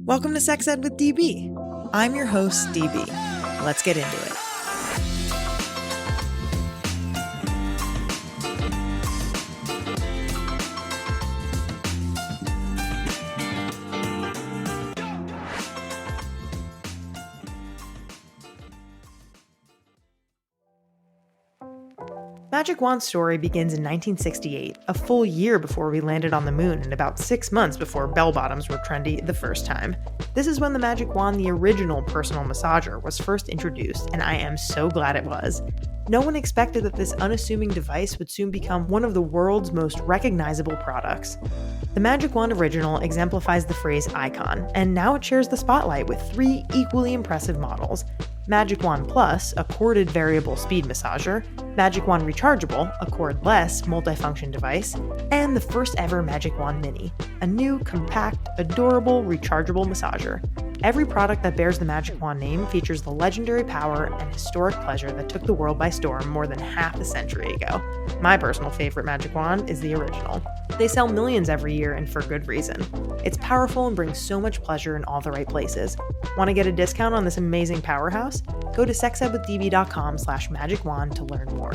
Welcome to Sex Ed with DB. I'm your host, DB. Let's get into it. Magic Wand's story begins in 1968, a full year before we landed on the moon and about 6 months before bell-bottoms were trendy the first time. This is when the Magic Wand, the original personal massager, was first introduced, and I am so glad it was. No one expected that this unassuming device would soon become one of the world's most recognizable products. The Magic Wand Original exemplifies the phrase icon, and now it shares the spotlight with 3 equally impressive models. Magic Wand Plus, a corded variable speed massager, Magic Wand Rechargeable, a cordless multifunction device, and the first ever Magic Wand Mini, a new, compact, adorable, rechargeable massager. Every product that bears the Magic Wand name features the legendary power and historic pleasure that took the world by storm more than half a century ago. My personal favorite Magic Wand is the original. They sell millions every year, and for good reason. It's powerful and brings so much pleasure in all the right places. Want to get a discount on this amazing powerhouse? Go to sexedwithdb.com/magicwand to learn more.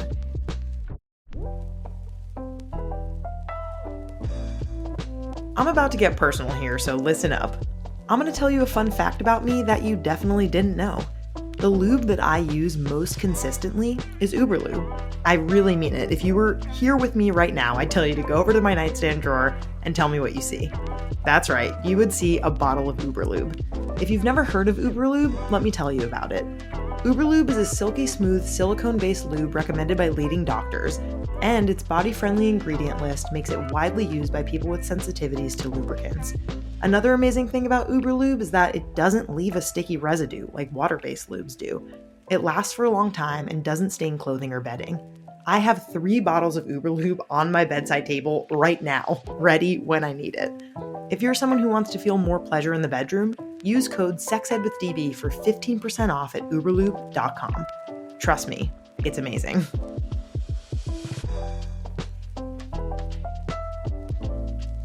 I'm about to get personal here, so listen up. I'm going to tell you a fun fact about me that you definitely didn't know. The lube that I use most consistently is Uber Lube. I really mean it. If you were here with me right now, I'd tell you to go over to my nightstand drawer and tell me what you see. That's right, you would see a bottle of Uber Lube. If you've never heard of Uber Lube, let me tell you about it. Uber Lube is a silky smooth silicone-based lube recommended by leading doctors, and its body-friendly ingredient list makes it widely used by people with sensitivities to lubricants. Another amazing thing about Uber Lube is that it doesn't leave a sticky residue like water-based lubes do. It lasts for a long time and doesn't stain clothing or bedding. I have 3 bottles of Uber Lube on my bedside table right now, ready when I need it. If you're someone who wants to feel more pleasure in the bedroom, use code SEXEDWITHDB for 15% off at uberlube.com. Trust me, it's amazing.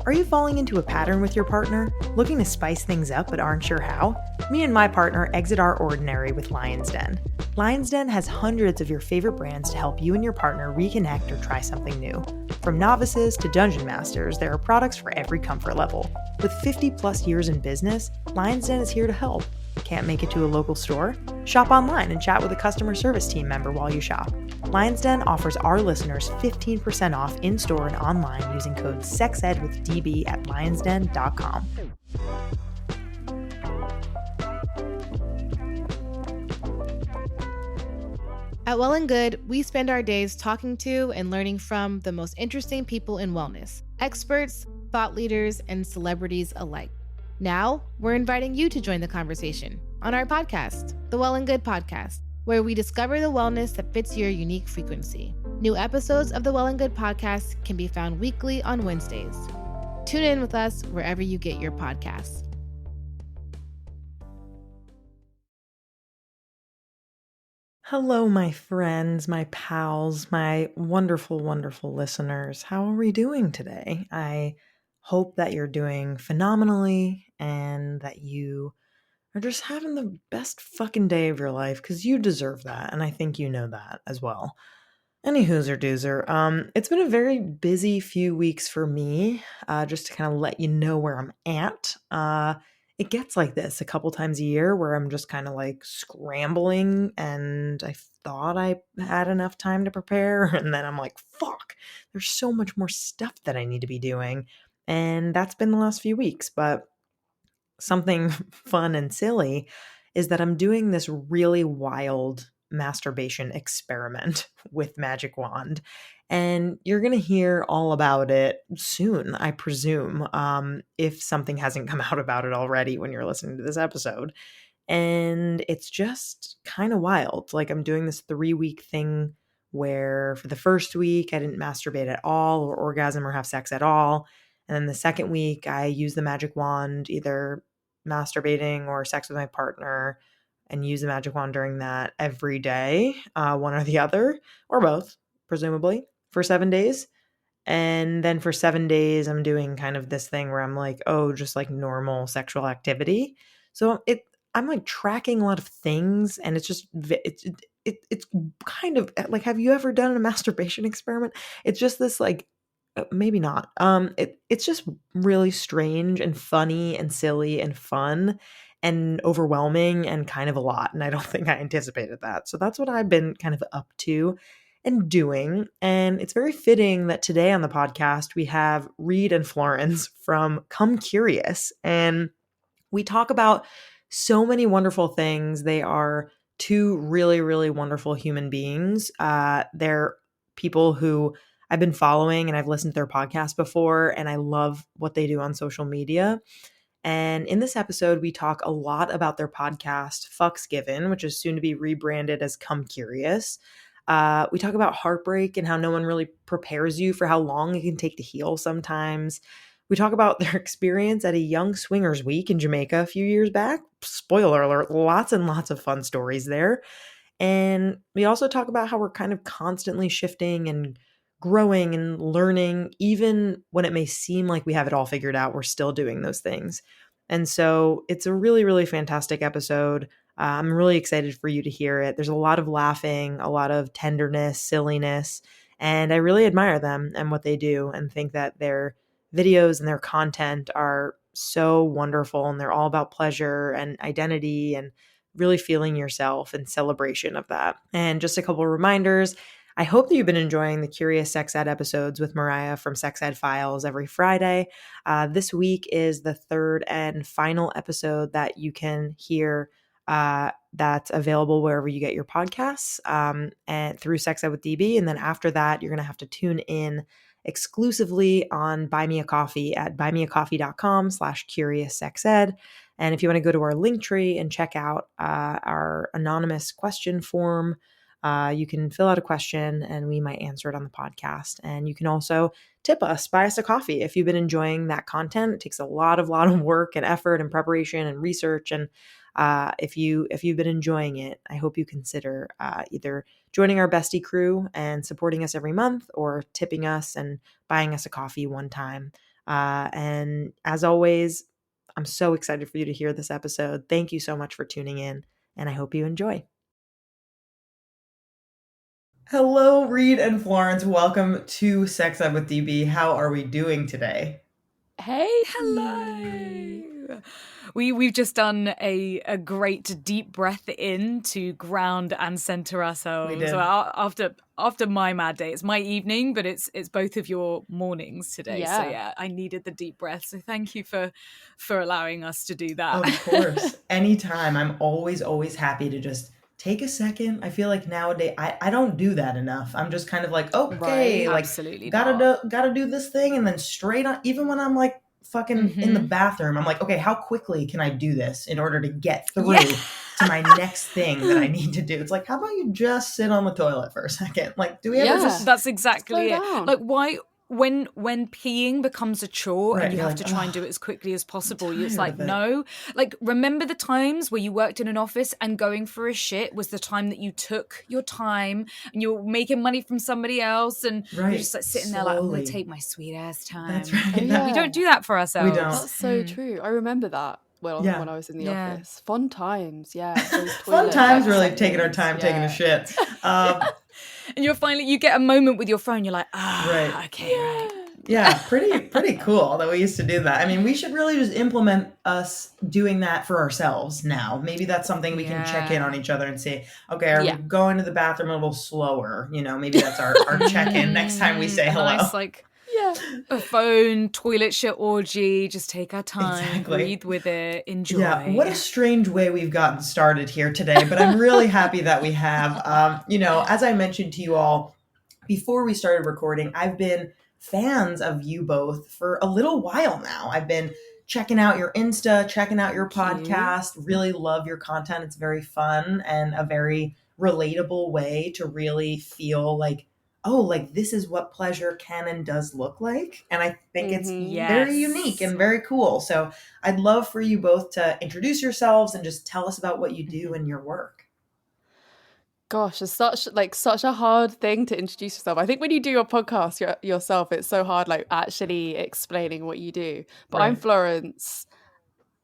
Are you falling into a pattern with your partner? Looking to spice things up but aren't sure how? Me and my partner exit our ordinary with Lion's Den. Lion's Den has hundreds of your favorite brands to help you and your partner reconnect or try something new. From novices to dungeon masters, there are products for every comfort level. With 50 plus years in business, Lion's Den is here to help. Can't make it to a local store? Shop online and chat with a customer service team member while you shop. Lion's Den offers our listeners 15% off in-store and online using code SEXEDWITHDB at lionsden.com. At Well and Good, we spend our days talking to and learning from the most interesting people in wellness, experts, thought leaders, and celebrities alike. Now, we're inviting you to join the conversation on our podcast, the Well and Good Podcast, where we discover the wellness that fits your unique frequency. New episodes of the Well and Good Podcast can be found weekly on Wednesdays. Tune in with us wherever you get your podcasts. Hello, my friends, my pals, my wonderful, wonderful listeners. How are we doing today? I hope that you're doing phenomenally and that you are just having the best fucking day of your life, because you deserve that, and I think you know that as well. Any hoozer doozer. It's been a very busy few weeks for me, just to kind of let you know where I'm at. It gets like this a couple times a year where I'm just kind of like scrambling, and I thought I had enough time to prepare, and then I'm like, fuck, there's so much more stuff that I need to be doing. And that's been the last few weeks, but something fun and silly is that I'm doing this really wild masturbation experiment with Magic Wand. And you're going to hear all about it soon, I presume, if something hasn't come out about it already when you're listening to this episode. And it's just kind of wild. Like, I'm doing this 3-week thing where for the first week, I didn't masturbate at all or orgasm or have sex at all. And then the second week, I use the Magic Wand, either masturbating or sex with my partner, and use the Magic Wand during that every day, one or the other, or both, presumably, for 7 days. And then for 7 days, I'm doing kind of this thing where I'm like, oh, just like normal sexual activity. So I'm like tracking a lot of things, and it's just it's kind of like, have you ever done a masturbation experiment? It's just this like maybe not. It's just really strange and funny and silly and fun and overwhelming and kind of a lot. And I don't think I anticipated that. So that's what I've been kind of up to and doing. And it's very fitting that today on the podcast we have Reed and Florence from Come Curious. And we talk about so many wonderful things. They are two really, really wonderful human beings. They're people who I've been following and I've listened to their podcast before, and I love what they do on social media. And in this episode, we talk a lot about their podcast, Fucks Given, which is soon to be rebranded as Come Curious. We talk about heartbreak and how no one really prepares you for how long it can take to heal sometimes. We talk about their experience at a young swingers week in Jamaica a few years back. Spoiler alert, lots and lots of fun stories there. And we also talk about how we're kind of constantly shifting and growing and learning. Even when it may seem like we have it all figured out, we're still doing those things. And so it's a really, really fantastic episode. I'm really excited for you to hear it. There's a lot of laughing, a lot of tenderness, silliness, and I really admire them and what they do, and think that their videos and their content are so wonderful, and they're all about pleasure and identity and really feeling yourself and celebration of that. And just a couple of reminders. I hope that you've been enjoying the Curious Sex Ed episodes with Mariah from Sex Ed Files every Friday. This week is the third and final episode that you can hear, that's available wherever you get your podcasts, and through Sex Ed with DB. And then after that, you're going to have to tune in exclusively on Buy Me a Coffee at buymeacoffee.com/CuriousSexEd. And if you want to go to our link tree and check out our anonymous question form, you can fill out a question and we might answer it on the podcast. And you can also tip us, buy us a coffee if you've been enjoying that content. It takes a lot of work and effort and preparation and research. And if you've been enjoying it, I hope you consider either joining our bestie crew and supporting us every month, or tipping us and buying us a coffee one time. And as always, I'm so excited for you to hear this episode. Thank you so much for tuning in, and I hope you enjoy. Hello, Reed and Florence. Welcome to Sex Ed with DB. How are we doing today? Hey. Hello. We've just done a great deep breath in to ground and center ourselves. We did. So after my mad day, it's my evening, but it's both of your mornings today. Yeah. So yeah, I needed the deep breath. So thank you for allowing us to do that. Of course. Anytime. I'm always happy to just take a second. I feel like nowadays I don't do that enough. I'm just kind of like, okay, Right, like absolutely gotta do this thing, and then straight on, even when I'm like fucking in the Mhm. bathroom, I'm like, okay, how quickly can I do this in order to get through Yeah. to my next thing that I need to do? It's like, how about you just sit on the toilet for a second? Like, do we ever Yeah. just That's exactly Slow it. down. Like, why when peeing becomes a chore Right, and you you're have like, to try and "Ugh, do it as quickly as possible, I'm it's tired like, of it." no. Like, remember the times where you worked in an office and going for a shit was the time that you took your time and you were making money from somebody else, and Right, you're just like sitting there like, I'm slowly. gonna take my sweet ass time. That's right. Oh, yeah. We don't do that for ourselves. don't. That's so Mm. true. I remember that Yeah. when I was in the Yeah. office. Fun times, yeah. Those Fun toilet, times, like, really taking our seconds, time, taking a yeah. shit. And you get a moment with your phone, you're like, Right. okay, right. Yeah, pretty cool that we used to do that. I mean, we should really just implement us doing that for ourselves now. Maybe that's something we can check in on each other and say, okay, are Yeah. we going to the bathroom a little slower? You know, maybe that's our check-in next time we say A hello. nice, like, Yeah. a phone toilet shit orgy. Just take our time, Exactly. breathe with it, enjoy. Yeah, what a strange way we've gotten started here today, but I'm really happy that we have. As I mentioned to you all before we started recording, I've been fans of you both for a little while now. I've been checking out your Insta, checking out your Thank you. podcast, really love your content. It's very fun and a very relatable way to really feel like, oh, like this is what pleasure can and does look like. And I think it's Mhm. very unique and very cool. So I'd love for you both to introduce yourselves and just tell us about what you do in your work. Gosh, it's such a hard thing to introduce yourself. I think when you do your podcast yourself, it's so hard like actually explaining what you do. But I'm Right. Florence,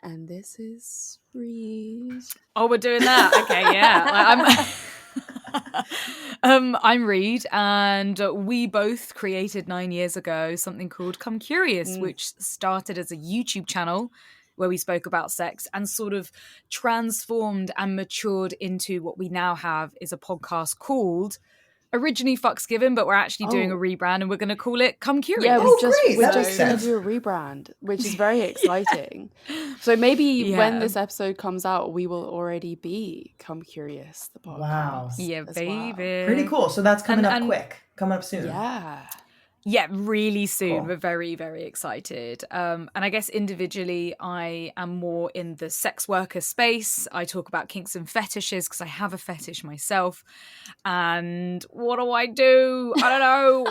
and this is Reed. Oh, we're doing that. Okay, yeah. I'm Reed, and we both created 9 years ago something called Come Curious, which started as a YouTube channel where we spoke about sex and sort of transformed and matured into what we now have is a podcast called originally Fucks Given, but we're actually doing a rebrand and we're going to call it Come Curious. Yeah, great. we're That just makes going to sense. do a rebrand, which is very exciting. So maybe when this episode comes out, we will already be Come Curious, the podcast. Wow. Yeah, as baby. well. Pretty cool. So that's coming up quick. Coming up soon. Yeah, really soon. Cool. We're very, very excited. And I guess individually, I am more in the sex worker space. I talk about kinks and fetishes because I have a fetish myself. And what do I do? I don't know.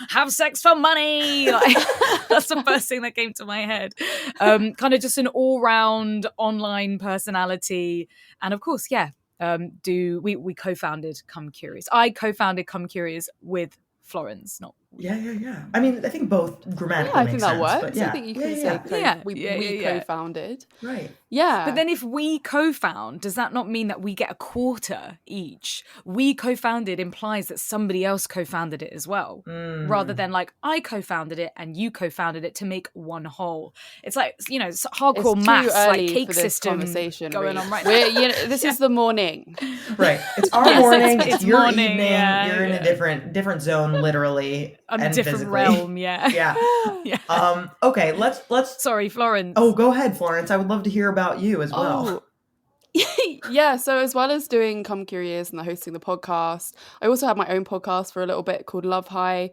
Have sex for money. Like, that's the first thing that came to my head. Kind of just an all-round online personality. And of course, we co-founded Come Curious. I co-founded Come Curious with Florence, not Yeah. I mean, I think both grammatically I think that works. But yeah. I think you can say we co-founded. Right. Yeah. But then if we co-found, does that not mean that we get a quarter each? We co-founded implies that somebody else co-founded it as well, rather than like I co-founded it and you co-founded it to make one whole. It's like, you know, it's hardcore it's maths, too early like cake for this system conversation going on right now. This is the morning. Right. It's our morning. It's your morning, evening. yeah, You're in a different zone, literally. A and different physically. realm, yeah. Yeah. Okay, let's Sorry, Florence. Oh, go ahead, Florence. I would love to hear about you as well. Yeah, so as well as doing Come Curious and hosting the podcast, I also had my own podcast for a little bit called Love High,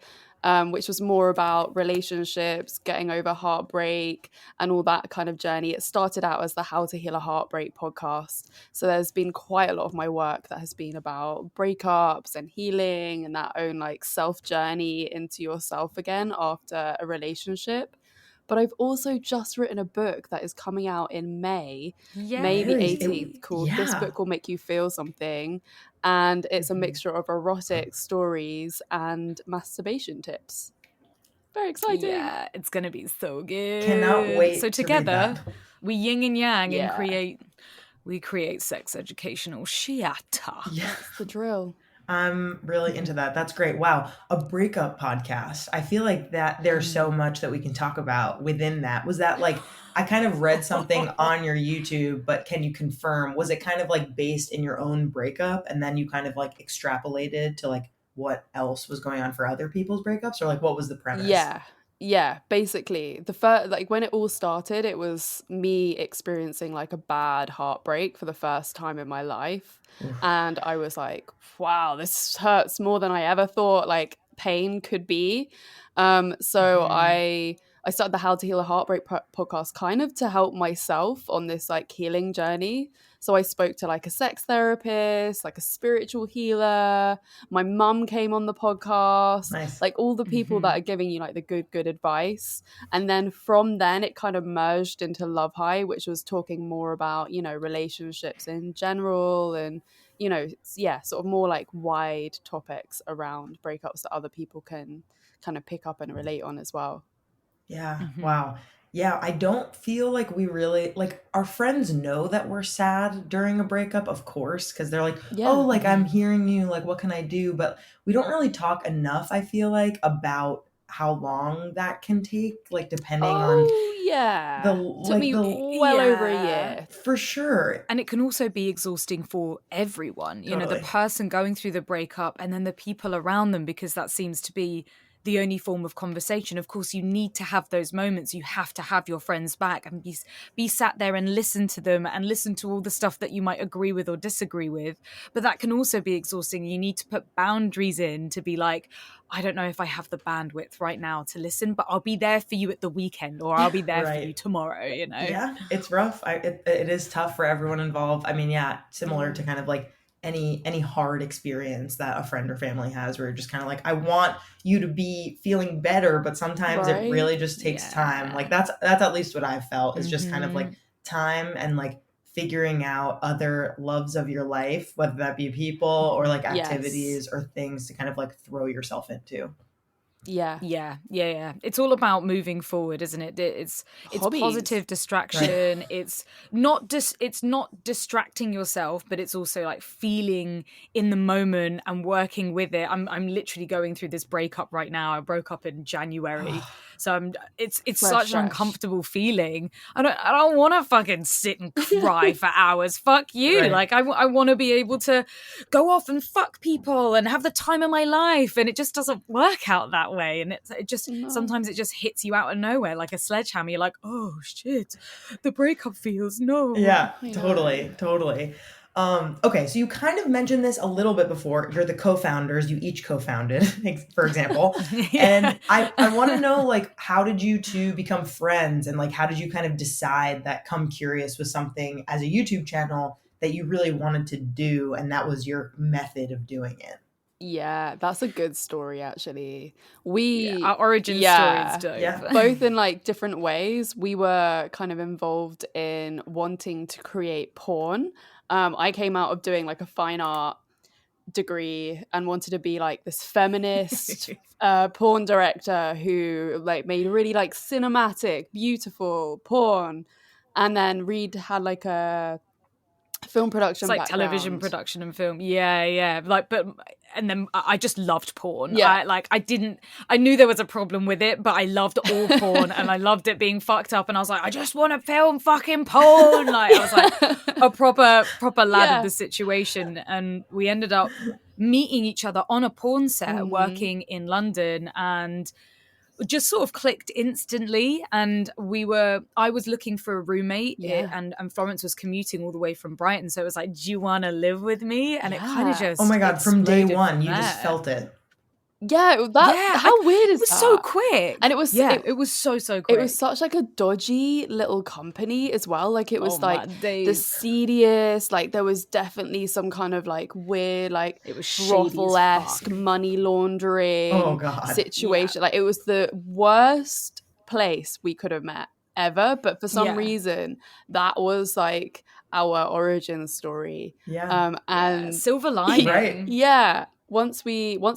which was more about relationships, getting over heartbreak and all that kind of journey. It started out as the How to Heal a Heartbreak podcast. So there's been quite a lot of my work that has been about breakups and healing and that own like self journey into yourself again after a relationship. But I've also just written a book that is coming out in May the 18th, called This Book Will Make You Feel Something. And it's a mixture of erotic stories and masturbation tips. Very exciting. Yeah, it's going to be so good. Cannot wait. So together, we yin and yang and create sex educational shiata. Yeah. That's the drill. I'm really into that. That's great. Wow. A breakup podcast. I feel like that there's so much that we can talk about within that. Was that like, I kind of read something on your YouTube, but can you confirm, was it kind of like based in your own breakup and then you kind of like extrapolated to like what else was going on for other people's breakups, or like what was the premise? Yeah, basically the first, like when it all started, it was me experiencing like a bad heartbreak for the first time in my life. And I was like, wow, this hurts more than I ever thought like pain could be. So I started the How to Heal a Heartbreak podcast kind of to help myself on this like healing journey. So I spoke to like a sex therapist, like a spiritual healer. My mum came on the podcast. Nice. Like all the people that are giving you like the good advice. And then from then it kind of merged into Love High, which was talking more about, you know, relationships in general and, you know, sort of more like wide topics around breakups that other people can kind of pick up and relate on as well. Yeah. Wow. Yeah, I don't feel like we really, like, our friends know that we're sad during a breakup, of course, because they're like, oh, like, I'm hearing you, like, what can I do? But we don't really talk enough, I feel like, about how long that can take, like, depending on took me well over a year. For sure. And it can also be exhausting for everyone, you know, the person going through the breakup and then the people around them, because that seems to be the only form of conversation. Of course, you need to have those moments. You have to have your friends back and be sat there and listen to them and listen to all the stuff that you might agree with or disagree with. But that can also be exhausting. You need to put boundaries in to be like, I don't know if I have the bandwidth right now to listen, but I'll be there for you at the weekend, or I'll be there for you tomorrow, you know? Yeah, it's rough. It is tough for everyone involved. I mean, yeah, similar to kind of like any hard experience that a friend or family has, where you're just kind of like, I want you to be feeling better, but sometimes it really just takes time. Like that's at least what I've felt, is just kind of like time and like figuring out other loves of your life, whether that be people or like activities or things to kind of like throw yourself into. Yeah. It's all about moving forward, isn't it? It's Hobbies. Positive distraction. Right. It's not distracting yourself, but it's also like feeling in the moment and working with it. I'm literally going through this breakup right now. I broke up in January, so it's such an uncomfortable feeling. I don't want to fucking sit and cry for hours. Fuck you. Right. Like I want to be able to go off and fuck people and have the time of my life, and it just doesn't work out that way. And it just sometimes it just hits you out of nowhere like a sledgehammer. You're like, oh shit, the breakup feels totally. Okay, so you kind of mentioned this a little bit before. You're the co-founders. You each co-founded, for example. And I want to know, like, how did you two become friends? And like, how did you kind of decide that Come Curious was something as a YouTube channel that you really wanted to do, and that was your method of doing it? Yeah, that's a good story, actually. Our origin story is dope. Yeah. Both in like different ways. We were kind of involved in wanting to create porn. I came out of doing like a fine art degree and wanted to be like this feminist porn director who like made really like cinematic, beautiful porn. And then Reed had like a film production, it's like background. Television production and film, like, but and then I just loved porn. I knew there was a problem with it, but I loved all porn and I loved it being fucked up, and I was like, I just want to film fucking porn. Like I was like a proper lad of the situation, and we ended up meeting each other on a porn set working in London, and just sort of clicked instantly. And I was looking for a roommate, and Florence was commuting all the way from Brighton, so it was like, do you want to live with me? And it kind of just, oh my god, from day one you just felt it. How weird is that? It was so quick. And it was it was so quick. It was such like a dodgy little company as well. Like it was the seediest, like there was definitely some kind of like weird, like it was brothel-esque money laundering situation. Like it was the worst place we could have met ever, but for some reason that was like our origin story. And silver lining. Right. Once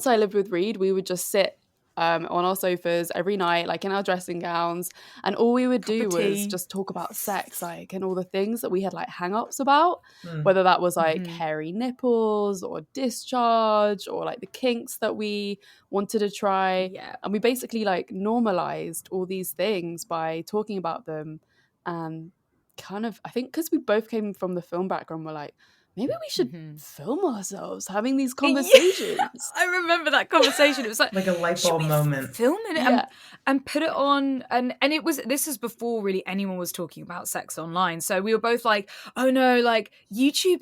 I lived with Reed, we would just sit on our sofas every night, like in our dressing gowns, and all we would do was just talk about sex, like, and all the things that we had like hang-ups about, whether that was like hairy nipples or discharge or like the kinks that we wanted to try. And we basically like normalized all these things by talking about them. And kind of, I think because we both came from the film background, we're like, maybe we should film ourselves having these conversations. I remember that conversation. It was like a light bulb moment. Film it and put it on. And this is before really anyone was talking about sex online. So we were both like, oh no, like YouTube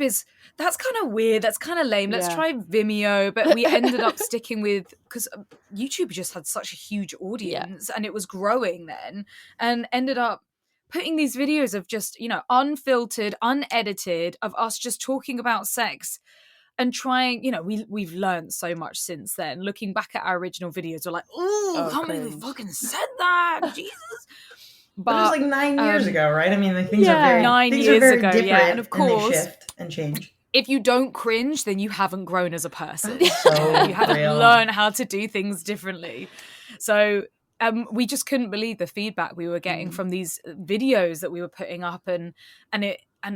that's kind of weird. That's kind of lame. Let's try Vimeo. But we ended up sticking with, because YouTube just had such a huge audience and it was growing then, and ended up putting these videos of just, unfiltered, unedited, of us just talking about sex and trying, we've learned so much since then. Looking back at our original videos, we're like, I can't believe we fucking said that. Jesus. But it was like 9 years ago, right? I mean, like, things are very 9 years ago, and of course, and they shift and change. If you don't cringe, then you haven't grown as a person. So you haven't learned how to do things differently. So we just couldn't believe the feedback we were getting from these videos that we were putting up, and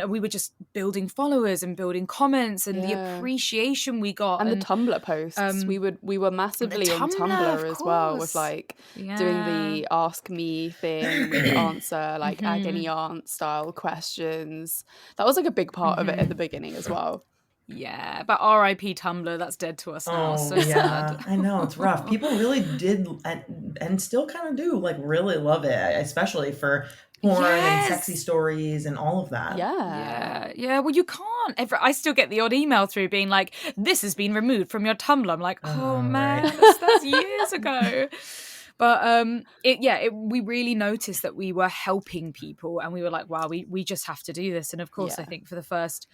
we were just building followers and building comments, and the appreciation we got, and the Tumblr posts. We were massively on Tumblr as well, with like doing the ask me thing, answer like agony aunt style questions. That was like a big part of it at the beginning as well. Yeah, but R.I.P. Tumblr, that's dead to us now. So sad. I know, it's rough. People really did and still kind of do like really love it, especially for porn and sexy stories and all of that. Yeah. Well, you can't. I still get the odd email through being like, "This has been removed from your Tumblr." I'm like, "Oh man, that's years ago." But we really noticed that we were helping people, and we were like, wow, we just have to do this. And of course, I think for the first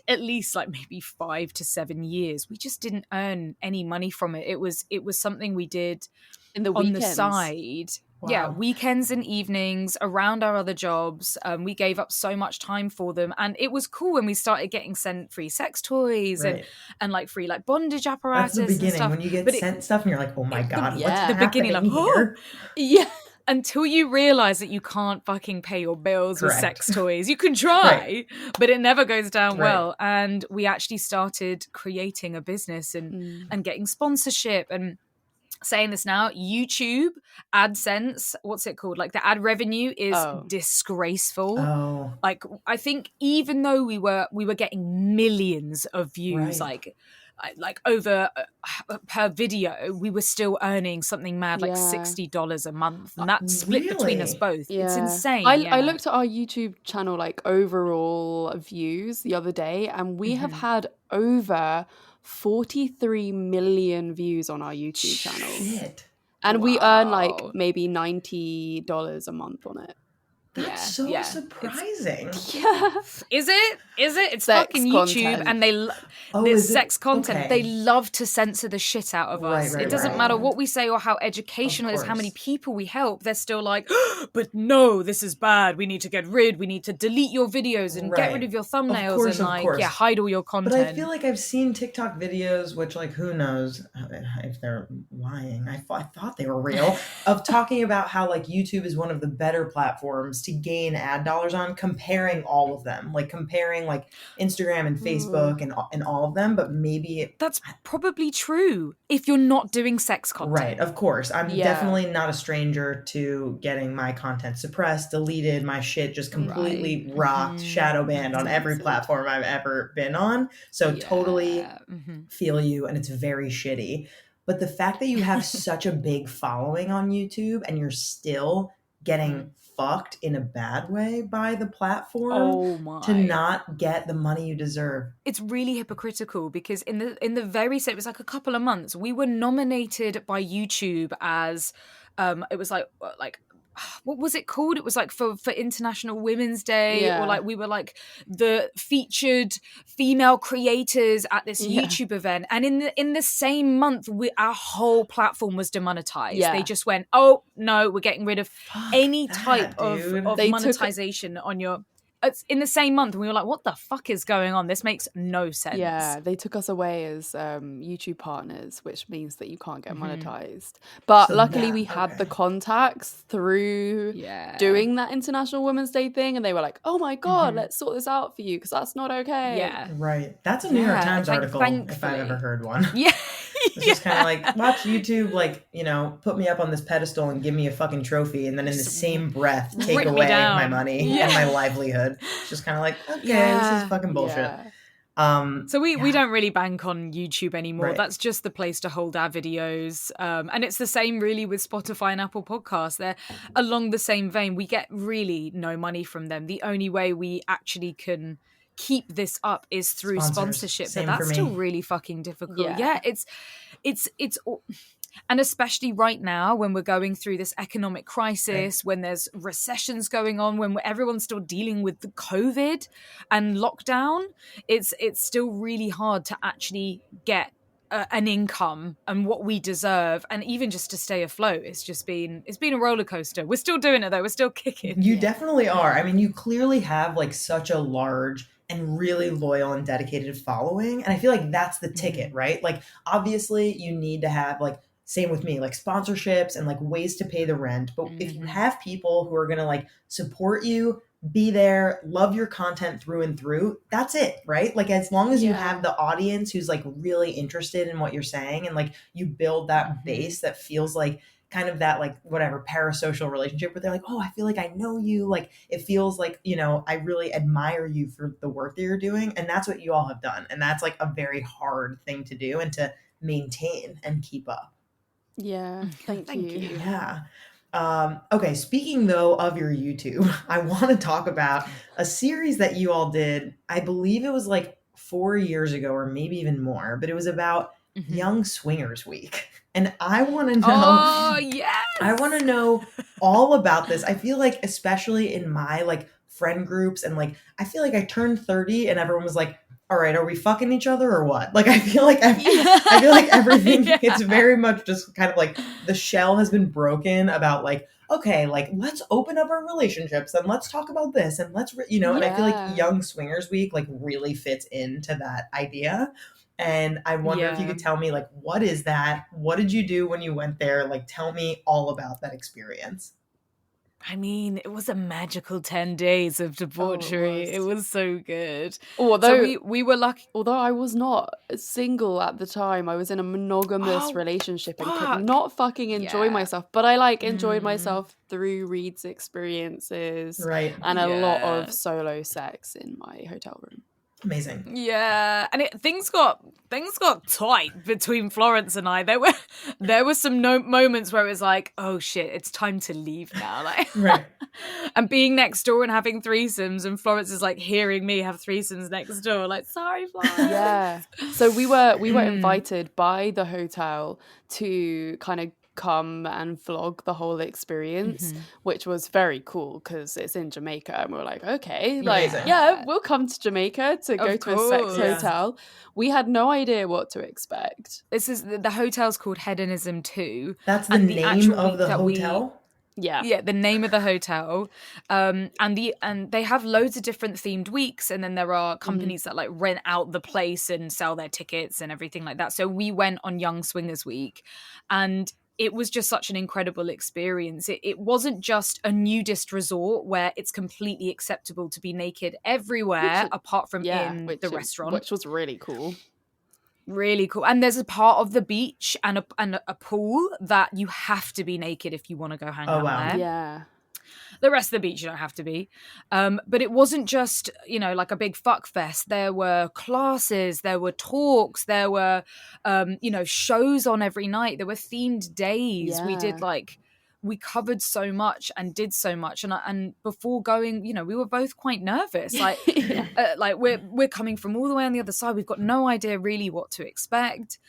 at least like maybe 5 to 7 years, we just didn't earn any money from it. It was something we did in the on weekends. the side. Yeah, Wow. weekends and evenings around our other jobs. We gave up so much time for them, and it was cool when we started getting sent free sex toys Right. and like free like bondage That's the apparatus and beginning stuff. when you get But sent stuff and you're like, oh my God, what's the beginning, like, happening oh, here? Yeah. until you realize that you can't fucking pay your bills with Correct. sex toys. You can Right. try, but it never goes down Right. well. And we actually started creating a business and getting sponsorship and saying this now, YouTube AdSense, what's it called? Like the ad revenue is disgraceful. Oh, Like I think even though we were getting millions of views, right. like over per video, we were still earning something mad like Yeah. $60 a month, and that's split between us Really? both. It's Yeah. insane. I looked at our YouTube channel like overall views the other day, and we have had over 43 million views on our YouTube channel. Shit. And we earn like Wow. maybe $90 a month on it. That's so yeah. surprising. Yeah. Is it? It's Sex fucking YouTube, content. and they Oh, this is it? sex content. Okay. They love to censor the shit out of Right, us. right, It doesn't right. matter what we say or how educational it is, how many course. people we help. They're still like, but no, this is bad. We need to get rid. We need to delete your videos and get Right. rid of your Of thumbnails course, and of like course. hide all your content. But I feel like I've seen TikTok videos, which like who knows if they're lying. I thought they were real, of talking about how like YouTube is one of the better platforms to gain ad dollars on, comparing all of them, like comparing like Instagram and Facebook and all of them. But maybe that's probably true if you're not doing sex content. right, of course. I'm Yeah. definitely not a stranger to getting my content suppressed, deleted, my shit just completely rocked, shadow banned on every platform I've ever been on. So totally feel you, and it's very shitty. But the fact that you have such a big following on YouTube and you're still getting fucked in a bad way by the platform to not get the money you deserve. It's really hypocritical because in the very same, it was like a couple of months, we were nominated by YouTube as it was like what was it called? It was like for International Women's Day, or like we were like the featured female creators at this YouTube event, and in the same month, our whole platform was demonetized. Yeah. They just went, oh no, we're getting rid of any that, type dude. of They monetization on your. It's in the same month, and we were like, what the fuck is going on? This makes no sense. Yeah, they took us away as YouTube partners, which means that you can't get monetized. But So luckily we had the contacts through doing that International Women's Day thing, and they were like, oh my God, let's sort this out for you because that's not okay. Yeah. Right. That's a New York Times article, if I've thankfully. ever heard one. Yeah. It's just kind of like, watch YouTube, like, you know, put me up on this pedestal and give me a fucking trophy, and then in the same breath take rip me away down. my money and my livelihood. It's just kind of like, okay, this is fucking bullshit. Yeah. So we don't really bank on YouTube anymore. Right. That's just the place to hold our videos. And it's the same really with Spotify and Apple Podcasts. They're along the same vein. We get really no money from them. The only way we actually can keep this up is through Sponsors. sponsorship. Same But that's for still me. really fucking difficult. Yeah. Yeah, it's and especially right now when we're going through this economic crisis, when there's recessions going on, when everyone's still dealing with the COVID and lockdown, it's still really hard to actually get an income and what we deserve, and even just to stay afloat. It's been a roller coaster. We're still doing it though. We're still kicking. You definitely are. I mean, you clearly have like such a large and really loyal and dedicated following. And I feel like that's the ticket, right? Like, obviously you need to have like, same with me, like sponsorships and like ways to pay the rent. But if you have people who are going to like support you, be there, love your content through and through, that's it, right? Like, as long as you have the audience who's like really interested in what you're saying, and like you build that base that feels like kind of that like whatever parasocial relationship where they're like, oh, I feel like I know you. Like, it feels like, you know, I really admire you for the work that you're doing. And that's what you all have done. And that's like a very hard thing to do and to maintain and keep up. Yeah. Thank you. Yeah. Okay, speaking though of your YouTube, I want to talk about a series that you all did. I believe it was like 4 years ago or maybe even more, but it was about Young Swingers Week. And I want to know Oh, yes. I want to know all about this. I feel like, especially in my like friend groups, and like I feel like I turned 30 and everyone was like, all right, are we fucking each other or what? Like, I feel like I feel like everything, it's very much just kind of like the shell has been broken about like, okay, like let's open up our relationships and let's talk about this and let's, and I feel Yeah. like Young Swingers Week like really fits into that idea. And I wonder if you Yeah. could tell me, like, what is that? What did you do when you went there? Like, tell me all about that experience. I mean, it was a magical 10 days of debauchery. was. It was so good. Although So we were lucky. Although I was not single at the time, I was in a monogamous Oh, relationship and could fuck. not fucking enjoy Yeah. myself. But I like enjoyed Mm. myself through Reed's experiences Right. and a lot Yeah. of solo sex in my hotel room. Amazing. Yeah, and things got tight between Florence and I. There were some moments where it was like, oh shit, it's time to leave now. Like, Right. and being next door and having threesomes, and Florence is like hearing me have threesomes next door. Like, sorry, Florence. Yeah. So we were invited by the hotel to kind of come and vlog the whole experience, which was very cool because it's in Jamaica, and we were like, okay, like, Amazing. yeah, we'll come to Jamaica to go to a sex course. hotel. We had no idea what to expect. This is the hotel's called Hedonism 2. That's the and the name actual of week the that hotel? Yeah. The name of the hotel, and they have loads of different themed weeks, and then there are companies that like rent out the place and sell their tickets and everything like that. So we went on Young Swingers Week, and it was just such an incredible experience. It wasn't just a nudist resort where it's completely acceptable to be naked everywhere apart from in the restaurant, which was really cool. Really cool. And there's a part of the beach and a pool that you have to be naked if you want to go hang out there. Yeah. The rest of the beach you don't have to be. But it wasn't just, like a big fuck fest. There were classes, there were talks, there were, shows on every night. There were themed days. Yeah. We did we covered so much and did so much. And before going, we were both quite nervous. Like, we're coming from all the way on the other side. We've got no idea really what to expect.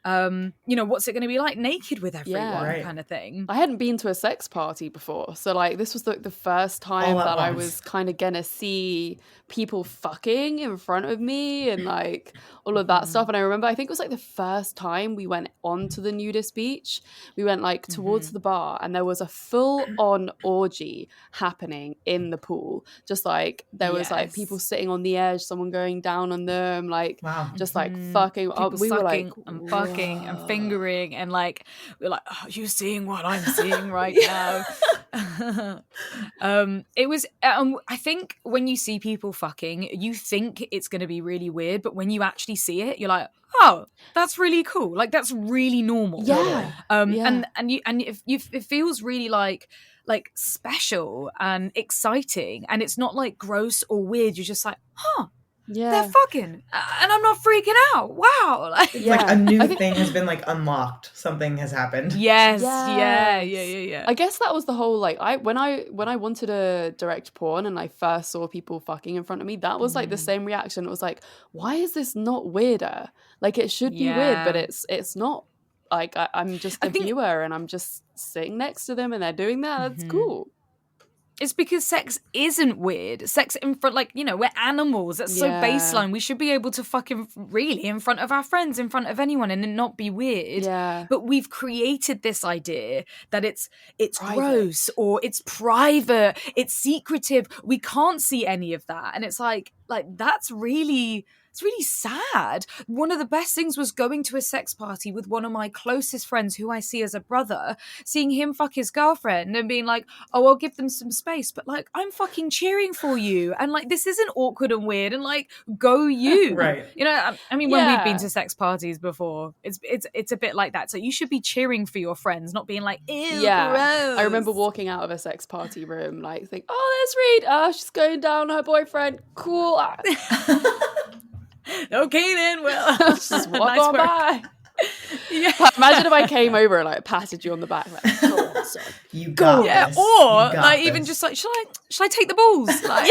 What's it going to be like naked with everyone kind of thing. I hadn't been to a sex party before. So like this was the first time that I was kind of gonna see people fucking in front of me and like all of that stuff. And I remember, I think it was like the first time we went onto the nudist beach. We went like towards the bar and there was a full on orgy happening in the pool. Just like there was like people sitting on the edge, someone going down on them, like just like fucking up. We were like and fucking and fingering and like we're like, oh, you seeing what I'm seeing right now? It was I think when you see people fucking, you think it's going to be really weird, but when you actually see it, you're like, oh, that's really cool. Like that's really normal. And it feels really like special and exciting, and it's not like gross or weird. You're just like, huh. Yeah, they're fucking, and I'm not freaking out. Wow, like a new thing has been like unlocked. Something has happened. Yes. Yeah. I guess that was the whole like when I wanted to direct porn and I first saw people fucking in front of me, that was like the same reaction. It was like, why is this not weirder? Like it should be weird, but it's not. Like I'm just a viewer and I'm just sitting next to them and they're doing that. That's cool. It's because sex isn't weird. Sex in front, we're animals. That's so baseline. We should be able to fucking really in front of our friends, in front of anyone, and it not be weird. Yeah. But we've created this idea that it's gross or it's private, it's secretive. We can't see any of that, and it's like that's really. It's really sad. One of the best things was going to a sex party with one of my closest friends who I see as a brother, seeing him fuck his girlfriend and being like, oh, I'll give them some space. But like, I'm fucking cheering for you. And like, this isn't awkward and weird and like, go you. Right. I mean, when we've been to sex parties before, it's a bit like that. So you should be cheering for your friends, not being like, ew, gross. I remember walking out of a sex party room, like, think, oh, there's Reed. Oh, she's going down her boyfriend. Cool. Okay then, well, just walk on by. Imagine if I came over and like patted you on the back, like, go on, son. You got this. Or like even just like, shall I take the balls? Like,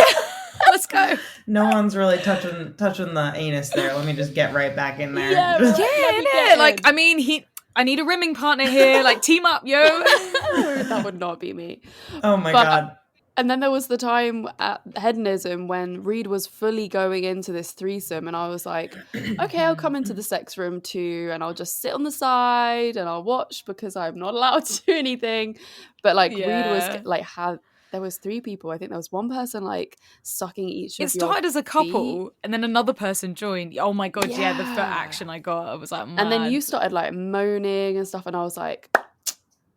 let's go. No one's really touching the anus there. Let me just get right back in there. Yeah. Like, I mean, I need a rimming partner here. Like, team up, yo. That would not be me. Oh my God. And then there was the time at Hedonism when Reed was fully going into this threesome, and I was like, okay, I'll come into the sex room too, and I'll just sit on the side and I'll watch because I'm not allowed to do anything. But like Reed was like, there was 3 people. I think there was one person like sucking each It of your started as a couple, feet. and then another person joined. Oh my god, yeah, the foot action I got, I was like, man. And then you started like moaning and stuff, and I was like,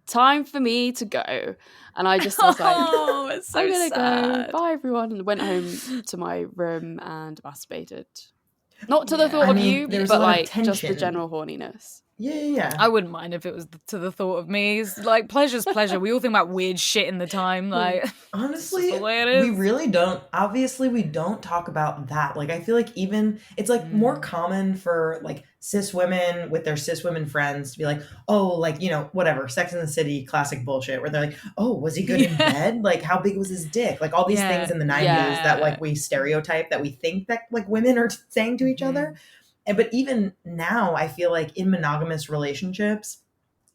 time for me to go. And I just was like, oh, it's so I'm gonna sad. go. Bye, everyone. And went home to my room and masturbated. Not to the thought of you, but like just the general horniness. Yeah. I wouldn't mind if it was to the thought of me. It's like, pleasure's pleasure. We all think about weird shit in the time. Like, honestly, the way it is. We really don't. Obviously, we don't talk about that. Like, I feel like even it's like more common for like cis women with their cis women friends to be like, oh, like, you know, whatever, Sex and the City, classic bullshit, where they're like, oh, was he good in bed? Like, how big was his dick? Like all these things in the 90s that like we stereotype, that we think that like women are saying to each other. But even now, I feel like in monogamous relationships,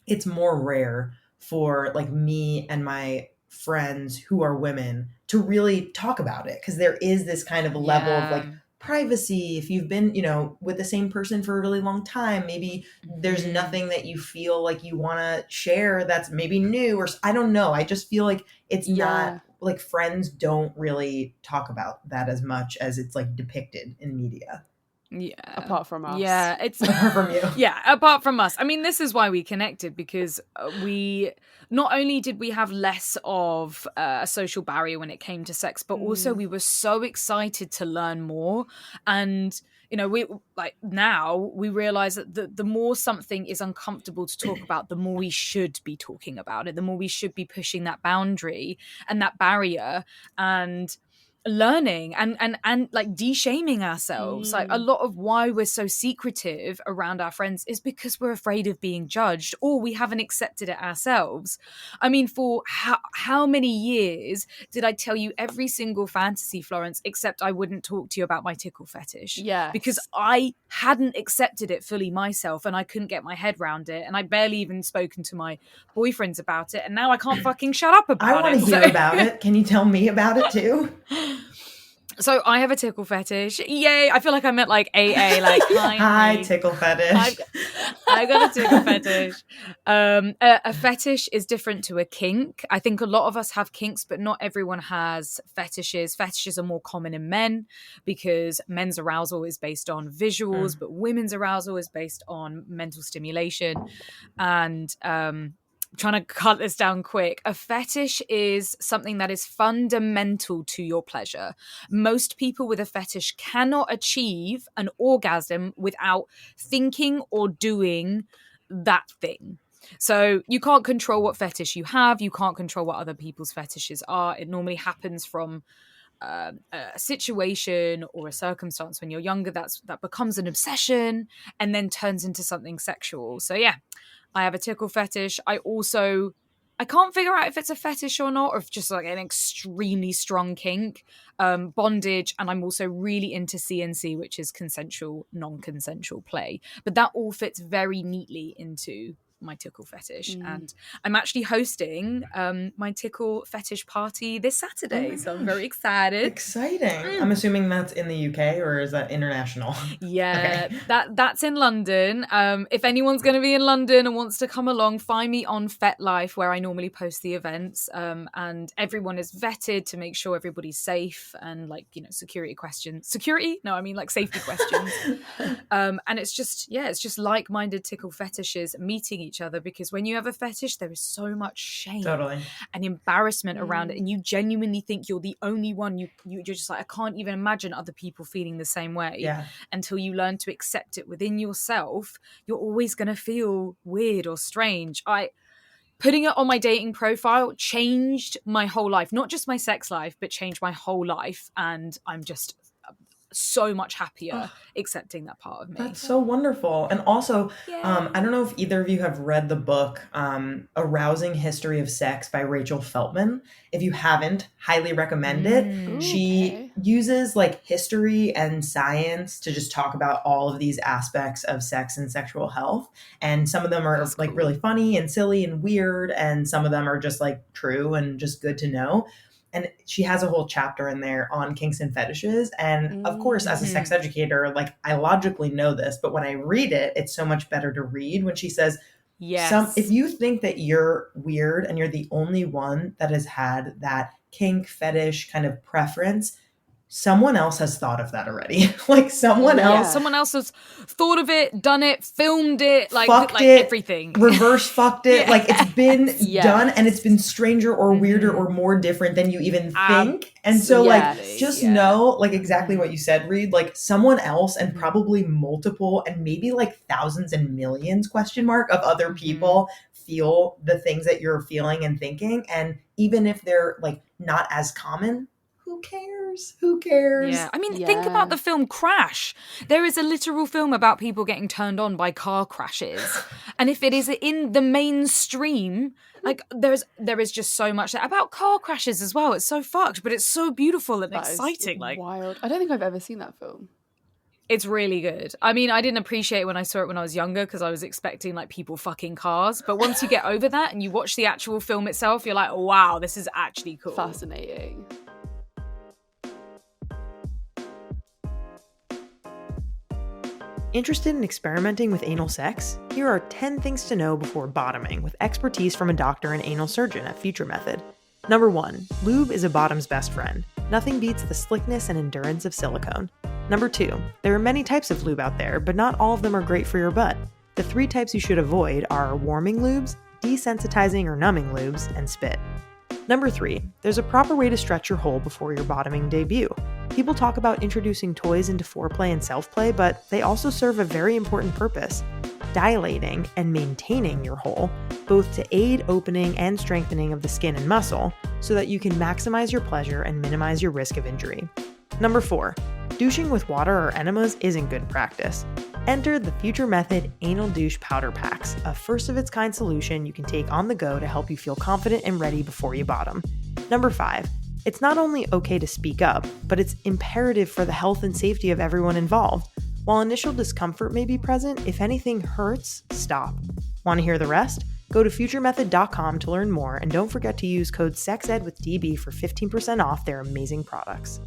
it's more rare for like me and my friends who are women to really talk about it, because there is this kind of level of like privacy. If you've been, you know, with the same person for a really long time, maybe there's nothing that you feel like you want to share that's maybe new, or I don't know. I just feel like it's not like friends don't really talk about that as much as it's like depicted in media. Yeah. Apart from us. Yeah, it's apart from you. Yeah, apart from us. I mean, this is why we connected, because we not only did we have less of a social barrier when it came to sex, but also we were so excited to learn more. And you know, we like now we realize that the more something is uncomfortable to talk about, the more we should be talking about it, the more we should be pushing that boundary and that barrier and learning and like de-shaming ourselves. Like a lot of why we're so secretive around our friends is because we're afraid of being judged, or we haven't accepted it ourselves. I mean, for how many years did I tell you every single fantasy, Florence, except I wouldn't talk to you about my tickle fetish? Because I hadn't accepted it fully myself, and I couldn't get my head around it, and I barely even spoken to my boyfriends about it, and now I can't fucking shut up about it. I want to hear about it. Can you tell me about it too? So I have a tickle fetish. Yay. I feel like I meant like AA, like hi tickle fetish. I got a tickle fetish. A fetish is different to a kink. I think a lot of us have kinks, but not everyone has fetishes. Fetishes are more common in men because men's arousal is based on visuals, but women's arousal is based on mental stimulation. And trying to cut this down quick. A fetish is something that is fundamental to your pleasure. Most people with a fetish cannot achieve an orgasm without thinking or doing that thing. So you can't control what fetish you have. You can't control what other people's fetishes are. It normally happens from a situation or a circumstance when you're younger that becomes an obsession and then turns into something sexual. So yeah, I have a tickle fetish. I can't figure out if it's a fetish or not, or if just like an extremely strong kink, bondage. And I'm also really into CNC, which is consensual, non-consensual play. But that all fits very neatly into my tickle fetish. And I'm actually hosting my tickle fetish party this Saturday. So I'm very excited. Exciting. I'm assuming that's in the UK, or is that international? Yeah, okay. That's in London. If anyone's going to be in London and wants to come along, find me on FetLife, where I normally post the events. And everyone is vetted to make sure everybody's safe, and like, you know, security questions. No, I mean like safety questions. And it's just like-minded tickle fetishes meeting each other, because when you have a fetish, there is so much shame and embarrassment around it, and you genuinely think you're the only one. You're just like, I can't even imagine other people feeling the same way. Until you learn to accept it within yourself, you're always going to feel weird or strange. Putting it on my dating profile changed my whole life, not just my sex life, but changed my whole life, and I'm just so much happier accepting that part of me. That's so wonderful. And also, I don't know if either of you have read the book Arousing History of Sex by Rachel Feltman. If you haven't, highly recommend it. She uses like history and science to just talk about all of these aspects of sex and sexual health. And some of them are like really funny and silly and weird, and some of them are just like true and just good to know. and she has a whole chapter in there on kinks and fetishes. And of course, as a sex educator, like I logically know this, but when I read it, it's so much better to read when she says, if you think that you're weird and you're the only one that has had that kink fetish kind of preference, someone else has thought of that already. Like someone else has thought of it, done it, filmed it, fucked it, everything, reverse fucked it. Like it's been done, and it's been stranger or weirder or more different than you even think. And so like just know, like exactly what you said, Reed, like someone else and probably multiple and maybe like thousands and millions of other people feel the things that you're feeling and thinking. And even if they're like not as common, who cares? Who cares? Yeah. I mean, think about the film Crash. There is a literal film about people getting turned on by car crashes. And if it is in the mainstream, like there is just so much about car crashes as well. It's so fucked, but it's so beautiful and exciting. Like wild. I don't think I've ever seen that film. It's really good. I mean, I didn't appreciate it when I saw it when I was younger because I was expecting like people fucking cars. But once you get over that and you watch the actual film itself, you're like, wow, this is actually cool. Fascinating. Interested in experimenting with anal sex? Here are 10 things to know before bottoming with expertise from a doctor and anal surgeon at Future Method. Number 1. Lube is a bottom's best friend. Nothing beats the slickness and endurance of silicone. Number 2. There are many types of lube out there, but not all of them are great for your butt. The 3 types you should avoid are warming lubes, desensitizing or numbing lubes, and spit. Number 3. There's a proper way to stretch your hole before your bottoming debut. People talk about introducing toys into foreplay and self-play, but they also serve a very important purpose: dilating and maintaining your hole, both to aid opening and strengthening of the skin and muscle, so that you can maximize your pleasure and minimize your risk of injury. Number 4. Douching with water or enemas isn't good practice. Enter the Future Method Anal Douche Powder Packs, a first-of-its-kind solution you can take on the go to help you feel confident and ready before you bottom. Number 5. It's not only okay to speak up, but it's imperative for the health and safety of everyone involved. While initial discomfort may be present, if anything hurts, stop. Want to hear the rest? Go to futuremethod.com to learn more, and don't forget to use code SEXED for 15% off their amazing products.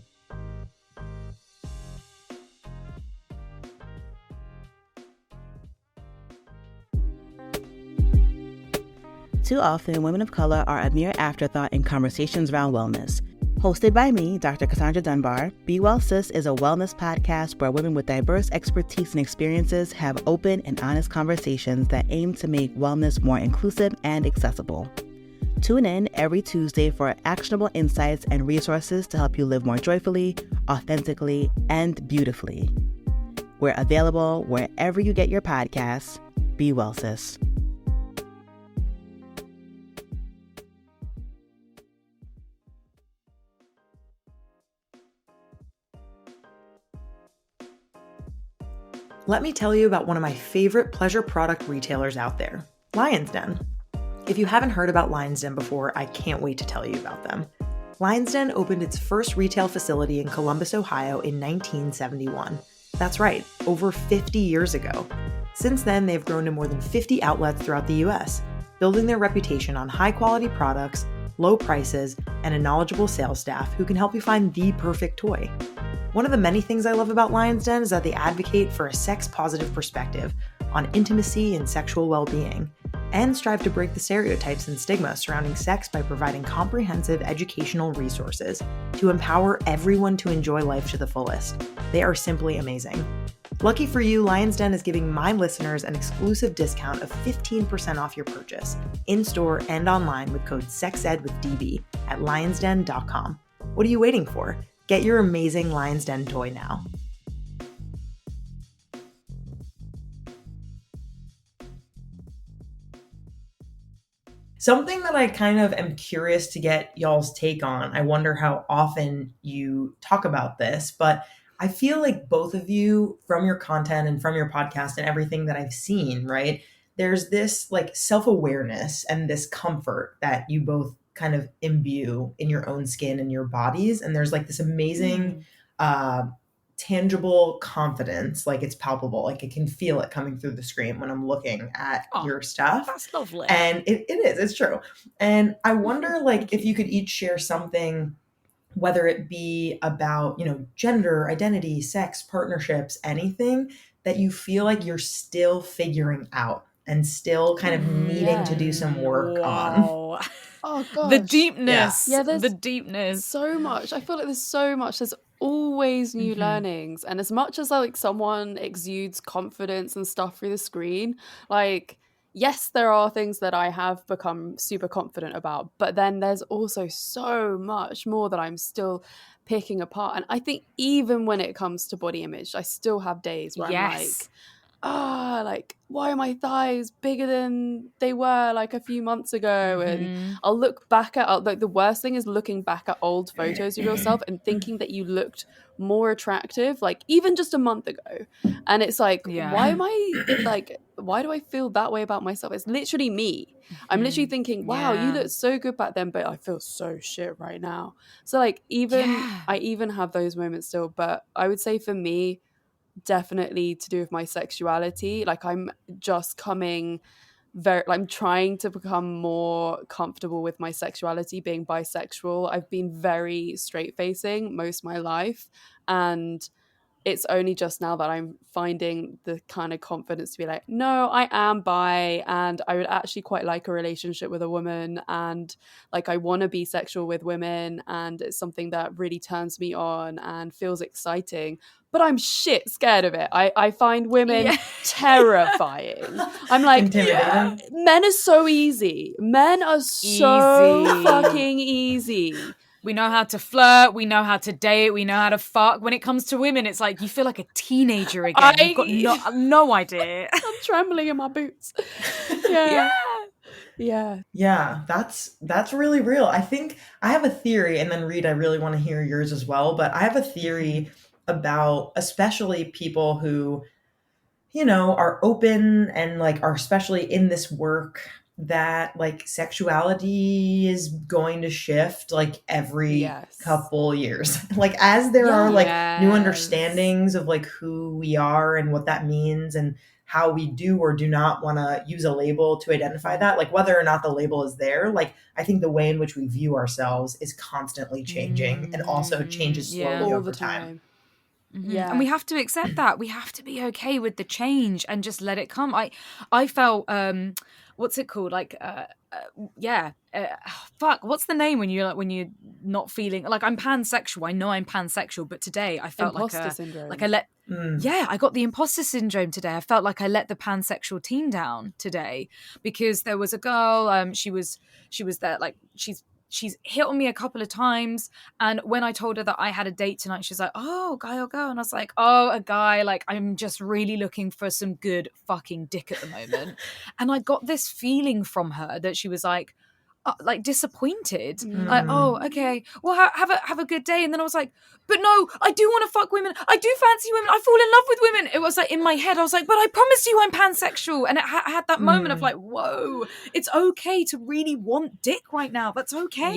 Too often, women of color are a mere afterthought in conversations around wellness. Hosted by me, Dr. Cassandra Dunbar, Be Well Sis is a wellness podcast where women with diverse expertise and experiences have open and honest conversations that aim to make wellness more inclusive and accessible. Tune in every Tuesday for actionable insights and resources to help you live more joyfully, authentically, and beautifully. We're available wherever you get your podcasts. Be well, sis. Let me tell you about one of my favorite pleasure product retailers out there, Lion's Den. If you haven't heard about Lion's Den before, I can't wait to tell you about them. Lion's Den opened its first retail facility in Columbus, Ohio in 1971. That's right, over 50 years ago. Since then, they've grown to more than 50 outlets throughout the US, building their reputation on high-quality products, low prices, and a knowledgeable sales staff who can help you find the perfect toy. One of the many things I love about Lion's Den is that they advocate for a sex-positive perspective on intimacy and sexual well-being, and strive to break the stereotypes and stigma surrounding sex by providing comprehensive educational resources to empower everyone to enjoy life to the fullest. They are simply amazing. Lucky for you, Lion's Den is giving my listeners an exclusive discount of 15% off your purchase, in-store and online with code SEXEDWithDB at lionsden.com. What are you waiting for? Get your amazing Lion's Den toy now. Something that I kind of am curious to get y'all's take on. I wonder how often you talk about this, but I feel like both of you, from your content and from your podcast and everything that I've seen, right? There's this like self-awareness and this comfort that you both kind of imbue in your own skin and your bodies. And there's like this amazing tangible confidence, like it's palpable, like I can feel it coming through the screen when I'm looking at your stuff. That's lovely. And it is, it's true. And I wonder, like, if you could each share something, whether it be about, gender, identity, sex, partnerships, anything that you feel like you're still figuring out and still kind of needing to do some work on. Oh gosh. The deepness. Yeah, there's the deepness. so much. I feel like there's so much. There's always new learnings. And as much as like someone exudes confidence and stuff through the screen, like, yes, there are things that I have become super confident about, but then there's also so much more that I'm still picking apart. And I think even when it comes to body image, I still have days where I'm like, like, why are my thighs bigger than they were like a few months ago? And I'll look back at, like, the worst thing is looking back at old photos of yourself and thinking that you looked more attractive, like even just a month ago. And it's like, why am I like, why do I feel that way about myself? It's literally me. I'm literally thinking, wow, you looked so good back then, but I feel so shit right now. So like, I even have those moments still. But I would say for me, definitely to do with my sexuality. Like, I'm just coming I'm trying to become more comfortable with my sexuality, being bisexual. I've been very straight facing most of my life, and it's only just now that I'm finding the kind of confidence to be like, no, I am bi, and I would actually quite like a relationship with a woman, and like I want to be sexual with women, and it's something that really turns me on and feels exciting. But I'm shit scared of it. I find women terrifying. I'm like, men are so easy. Men are so fucking easy. We know how to flirt. We know how to date. We know how to fuck. When it comes to women, it's like you feel like a teenager again. You've got no idea. I'm trembling in my boots. Yeah, That's really real. I think I have a theory, and then Reed, I really want to hear yours as well. But I have a theory about especially people who, are open and like are especially in this work, that like sexuality is going to shift like every couple years. Like as there are like new understandings of like who we are and what that means and how we do or do not want to use a label to identify that, like whether or not the label is there, like I think the way in which we view ourselves is constantly changing and also changes slowly over time. Yeah. And we have to accept that. We have to be okay with the change and just let it come. I felt what's it called? Like fuck, what's the name when you're not feeling like, I'm pansexual. I know I'm pansexual, but today I felt imposter syndrome. Like I let I got the imposter syndrome today. I felt like I let the pansexual team down today because there was a girl, she was there, like she's hit on me a couple of times, and when I told her that I had a date tonight, she's like, oh, guy or girl? And I was like, oh, a guy, like I'm just really looking for some good fucking dick at the moment. And I got this feeling from her that she was like disappointed, like, oh, okay, well, have a good day. And then I was like, but no, I do want to fuck women, I do fancy women, I fall in love with women. It was like in my head I was like, but I promise you I'm pansexual. And I had that moment of like, whoa, it's okay to really want dick right now. That's okay.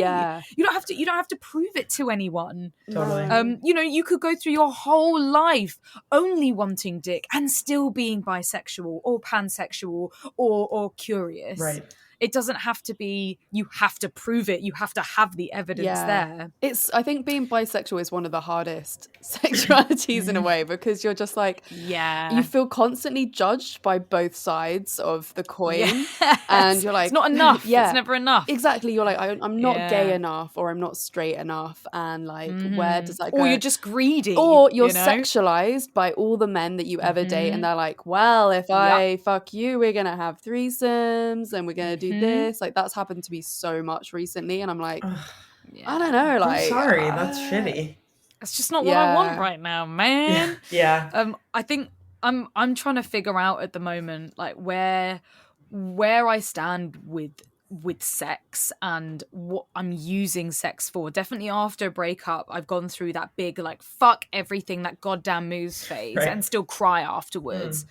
You don't have to prove it to anyone. Totally. You could go through your whole life only wanting dick and still being bisexual or pansexual or curious. Right. It doesn't have to be, you have to prove it. You have to have the evidence there. I think being bisexual is one of the hardest sexualities in a way, because you're just like, you feel constantly judged by both sides of the coin. And you're like, it's not enough. It's never enough. Exactly. You're like, I'm not gay enough, or I'm not straight enough. And like, where does that go? Or you're just greedy. Or you're sexualized by all the men that you ever date. And they're like, well, if I fuck you, we're going to have threesomes and we're going to do this. Like, that's happened to me so much recently, and I'm like, I don't know, like, I'm sorry, that's shitty. That's just not what I want right now, man. I think I'm trying to figure out at the moment, like, where I stand with sex and what I'm using sex for. Definitely after a breakup, I've gone through that big like fuck everything, that goddamn moves phase, and still cry afterwards.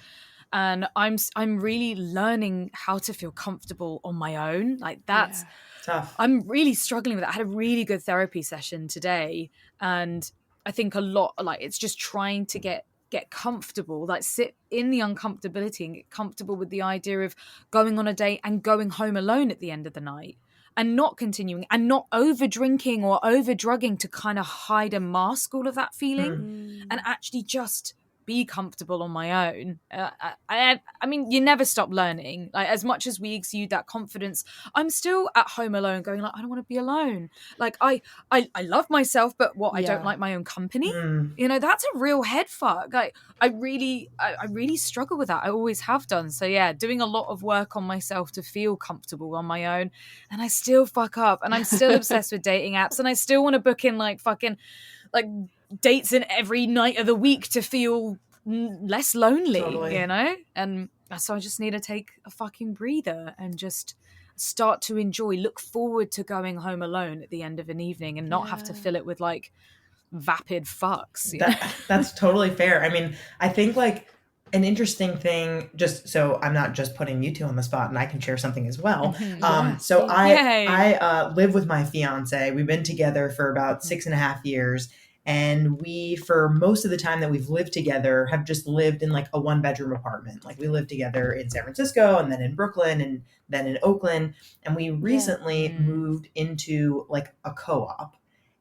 And I'm really learning how to feel comfortable on my own. Like that's tough. I'm really struggling with that. I had a really good therapy session today, and I think a lot, like, it's just trying to get comfortable, like sit in the uncomfortability and get comfortable with the idea of going on a date and going home alone at the end of the night, and not continuing and not over drinking or over drugging to kind of hide and mask all of that feeling, and actually just be comfortable on my own. I mean, you never stop learning. Like, as much as we exude that confidence, I'm still at home alone going like, I don't want to be alone. Like, I love myself, but what, I don't like my own company? You know, that's a real head fuck. Like, I really struggle with that. I always have done. So yeah, doing a lot of work on myself to feel comfortable on my own, and I still fuck up, and I'm still obsessed with dating apps, and I still want to book in like fucking like dates in every night of the week to feel less lonely, you know? And so I just need to take a fucking breather and just start to look forward to going home alone at the end of an evening, and not have to fill it with like vapid fucks. That's totally fair. I mean, I think like an interesting thing, just so I'm not just putting you two on the spot, and I can share something as well. So I live with my fiance. We've been together for about 6.5 years. And we, for most of the time that we've lived together, have just lived in like a 1-bedroom apartment. Like, we lived together in San Francisco, and then in Brooklyn, and then in Oakland. And we recently moved into like a co-op.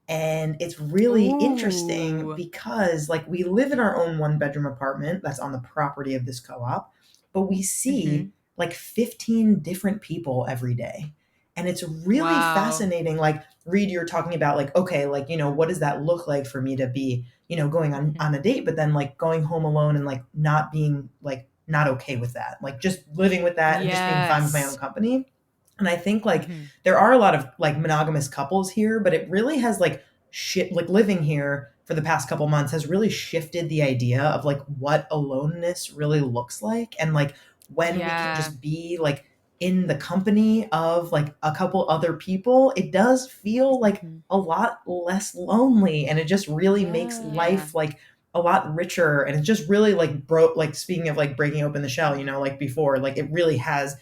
And it's really interesting because like we live in our own 1-bedroom apartment that's on the property of this co-op, but we see like 15 different people every day. And it's really fascinating. Like, Reed, you're talking about like, okay, like, you know, what does that look like for me to be, you know, going on a date, but then like going home alone and like not being like, not okay with that, like just living with that and just being fine with my own company. And I think like there are a lot of like monogamous couples here, but it really has like like living here for the past couple months has really shifted the idea of like what aloneness really looks like. And like when we can just be like in the company of like a couple other people, it does feel like a lot less lonely, and it just really makes life like a lot richer. And it's just really like like speaking of like breaking open the shell, you know, like before, like it really has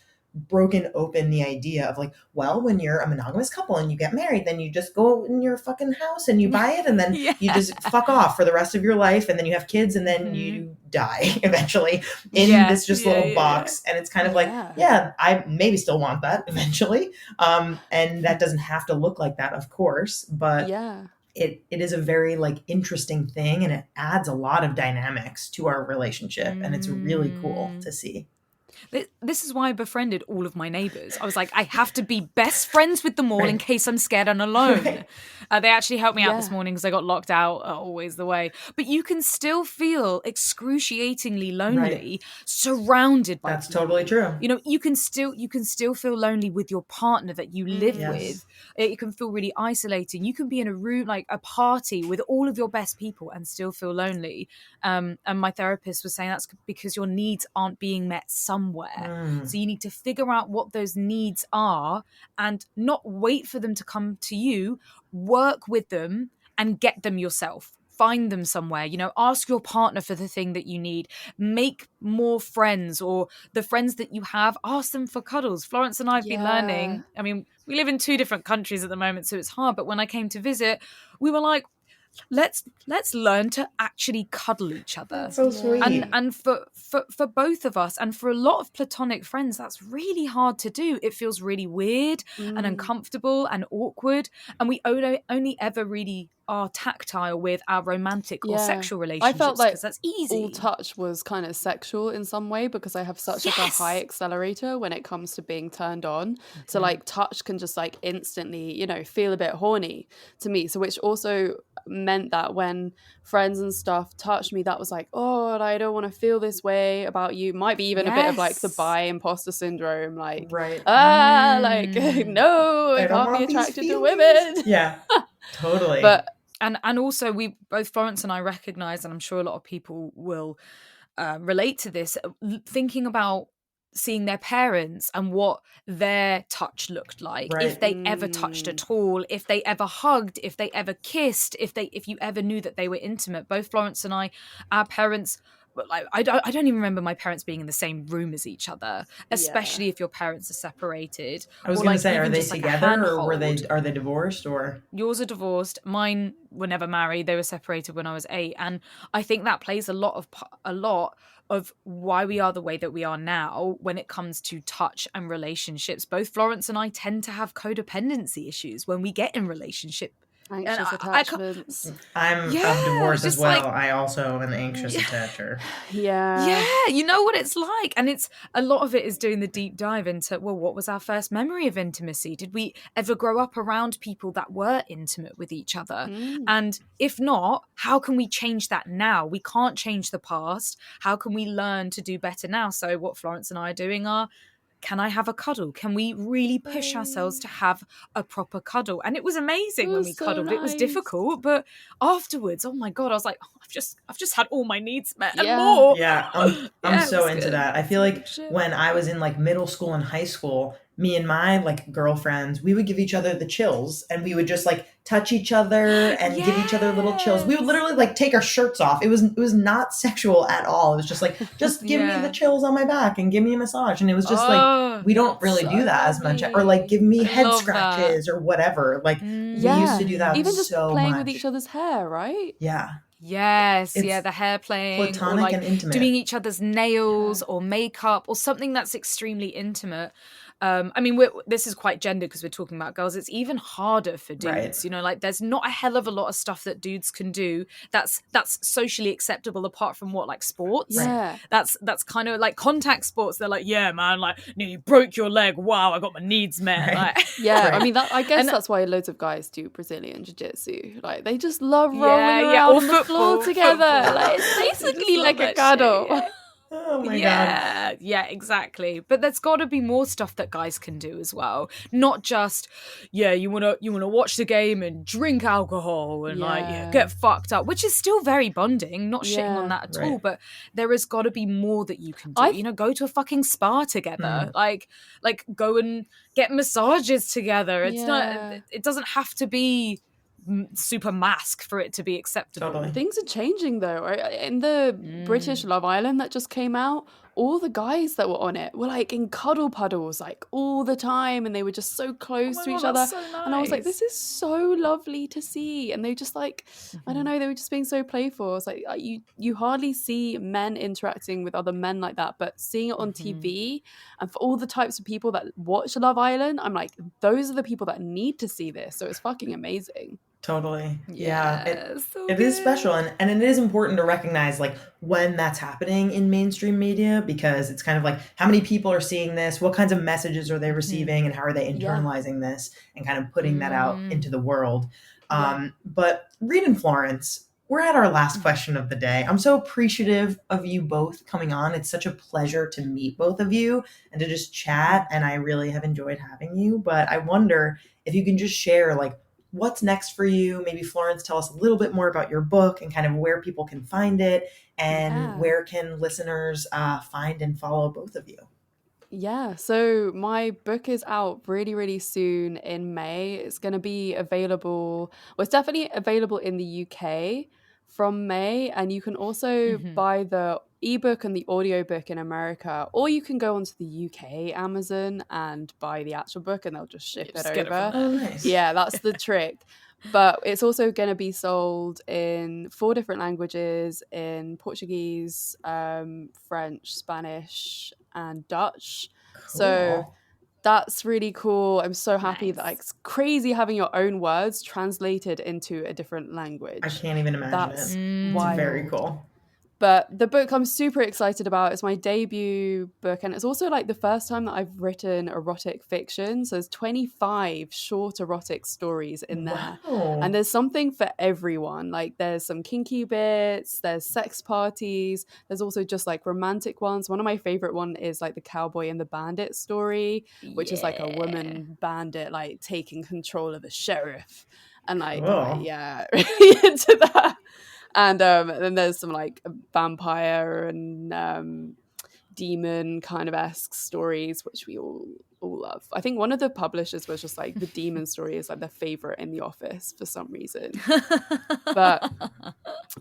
broken open the idea of like, well, when you're a monogamous couple and you get married, then you just go in your fucking house and you buy it, and then you just fuck off for the rest of your life, and then you have kids, and then you die eventually in this just little box. And it's kind of like, I maybe still want that eventually. And that doesn't have to look like that, of course, but it is a very like interesting thing, and it adds a lot of dynamics to our relationship, and it's really cool to see. This is why I befriended all of my neighbors. I was like, I have to be best friends with them all in case I'm scared and alone. They actually helped me out this morning because I got locked out, always the way. But you can still feel excruciatingly lonely surrounded by That's people. totally true. You know, you can still feel lonely with your partner that you live with. It can feel really isolating. You can be in a room, like a party with all of your best people, and still feel lonely. And my therapist was saying that's because your needs aren't being met somewhere. So you need to figure out what those needs are and not wait for them to come to you. Work with them and get them yourself. Find them somewhere, you know, ask your partner for the thing that you need. Make more friends, or the friends that you have, ask them for cuddles. Florence and I have been learning. I mean, we live in 2 different countries at the moment, so it's hard. But when I came to visit, we were like, let's learn to actually cuddle each other. That's so sweet. And for both of us, and for a lot of platonic friends, that's really hard to do. It feels really weird and uncomfortable and awkward, and we only ever really are tactile with our romantic or sexual relationships. I felt like that's easy. All touch was kind of sexual in some way, because I have such like a high accelerator when it comes to being turned on. So like touch can just like instantly, you know, feel a bit horny to me. So which also meant that when friends and stuff touched me, that was like, oh, I don't want to feel this way about you. Might be even a bit of like the bi imposter syndrome, like like no, I can't be attracted to women. Totally. But and also, we both, Florence and I, recognize, and I'm sure a lot of people will relate to this, thinking about seeing their parents and what their touch looked like, if they ever touched at all, if they ever hugged, if they ever kissed, if you ever knew that they were intimate. Both Florence and I, our parents but like I don't even remember my parents being in the same room as each other, especially if your parents are separated. I was Or going to like say, are even they just like a together or handhold. are they divorced or? Yours are divorced. Mine were never married. They were separated when I was 8, and I think that plays a lot of why we are the way that we are now when it comes to touch and relationships. Both Florence and I tend to have codependency issues when we get in relationship. And Anxious I can't, attachments. I'm of yeah, divorce it's as just well. like, I also am an anxious yeah, attacher. Yeah. yeah, you know what it's like. And it's a lot of it is doing the deep dive into, well, what was our first memory of intimacy? Did we ever grow up around people that were intimate with each other? Mm. And if not, how can we change that now? We can't change the past. How can we learn to do better now? So what Florence and I are doing are, can I have a cuddle? Can we really push ourselves to have a proper cuddle? And it was It amazing when we was so cuddled. It was nice. difficult, but afterwards, oh my God, I was like, oh, I've just had all my needs met and Yeah. more. Yeah, I'm Yeah, it so was into good. that. I It's feel a like good shit. when I was in like middle school and high school, me and my like girlfriends, we would give each other the chills and we would just like touch each other and give each other little chills. We would Yes. literally like take our shirts off. It was not sexual at all. It was just like, just give me the Yeah. chills on my back and give me a massage. And it was just like, Oh, we don't really so do that as much. Or lovely. like give me I head love that. scratches or whatever. Like we used to do that Even just so playing much. with each other's hair, right? Yeah. Yes, It's yeah, the hair playing or platonic like and intimate. doing each other's nails or makeup or something that's extremely intimate. I mean, this is quite gendered because we're talking about girls. It's even harder for dudes. Right. You know, like there's not a hell of a lot of stuff that dudes can do that's socially acceptable apart from what, like sports. Yeah. That's kind of like contact sports. They're like, yeah, man, like you broke your leg. Wow, I got my needs met. Right. Like, Yeah, Right. I mean, I guess And- that's why loads of guys do Brazilian jiu-jitsu. Like, they just love rolling Yeah, around or on the floor football. together. Like, it's They just basically love like a that shit, cuddle. yeah. Oh my God. Yeah, exactly. But there's got to be more stuff that guys can do as well. Not just, you wanna watch the game and drink alcohol and get fucked up, which is still very bonding. Not shitting on that at all. Right. But there has got to be more that you can do. Go to a fucking spa together. Like go and get massages together. It's not. It doesn't have to be super mask for it to be acceptable. Totally. Things are changing though, right? In the British Love Island that just came out, all the guys that were on it were like in cuddle puddles like all the time, and they were just so close to each other. So nice. And I was like, this is so lovely to see. And they just like, I don't know, they were just being so playful. It's like you hardly see men interacting with other men like that, but seeing it on TV, and for all the types of people that watch Love Island, I'm like, those are the people that need to see this. So it's fucking amazing. Totally. Yeah. So it is special. And it is important to recognize like when that's happening in mainstream media, because it's kind of like how many people are seeing this, what kinds of messages are they receiving, and how are they internalizing this and kind of putting that out into the world. But Reed and Florence, we're at our last question of the day. I'm so appreciative of you both coming on. It's such a pleasure to meet both of you and to just chat. And I really have enjoyed having you. But I wonder if you can just share like, what's next for you? Maybe Florence, tell us a little bit more about your book and kind of where people can find it, and where can listeners find and follow both of you? Yeah, so my book is out really, really soon in May. It's going to be available, well, it's definitely available in the UK from May, and you can also buy the ebook and the audiobook in America, or you can go onto the UK Amazon and buy the actual book and they'll just ship it over. Oh, nice. Yeah, that's the trick. But it's also going to be sold in 4 different languages, in Portuguese, French, Spanish, and Dutch. Cool. So that's really cool. I'm so happy that Nice. it's crazy having your own words translated into a different language. I can't even imagine That's it. It's wild. very cool. But the book I'm super excited about. It's my debut book, and it's also like the first time that I've written erotic fiction. So there's 25 short erotic stories in there. Wow. And there's something for everyone. Like there's some kinky bits, there's sex parties, there's also just like romantic ones. One of my favorite one is like the cowboy and the bandit story, which is like a woman bandit like taking control of a sheriff. And like, Cool. yeah, really into that. And then there's some like vampire and demon kind of esque stories, which we all love. I think one of the publishers was just like, the demon story is like their favorite in the office for some reason. But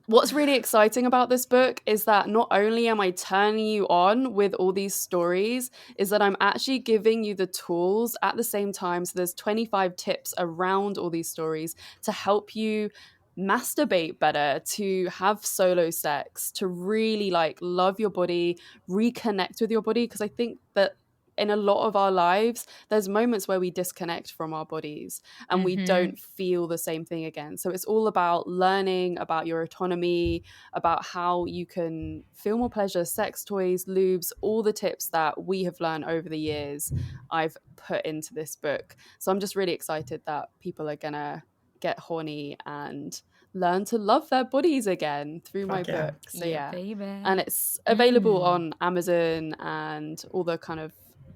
what's really exciting about this book is that not only am I turning you on with all these stories, is that I'm actually giving you the tools at the same time. So there's 25 tips around all these stories to help you masturbate better, to have solo sex, to really like love your body, reconnect with your body. Because I think that in a lot of our lives, there's moments where we disconnect from our bodies and we don't feel the same thing again. So it's all about learning about your autonomy, about how you can feel more pleasure, sex toys, lubes, all the tips that we have learned over the years I've put into this book. So I'm just really excited that people are gonna get horny and learn to love their bodies again through my book. So baby. And it's available on Amazon and all the kind of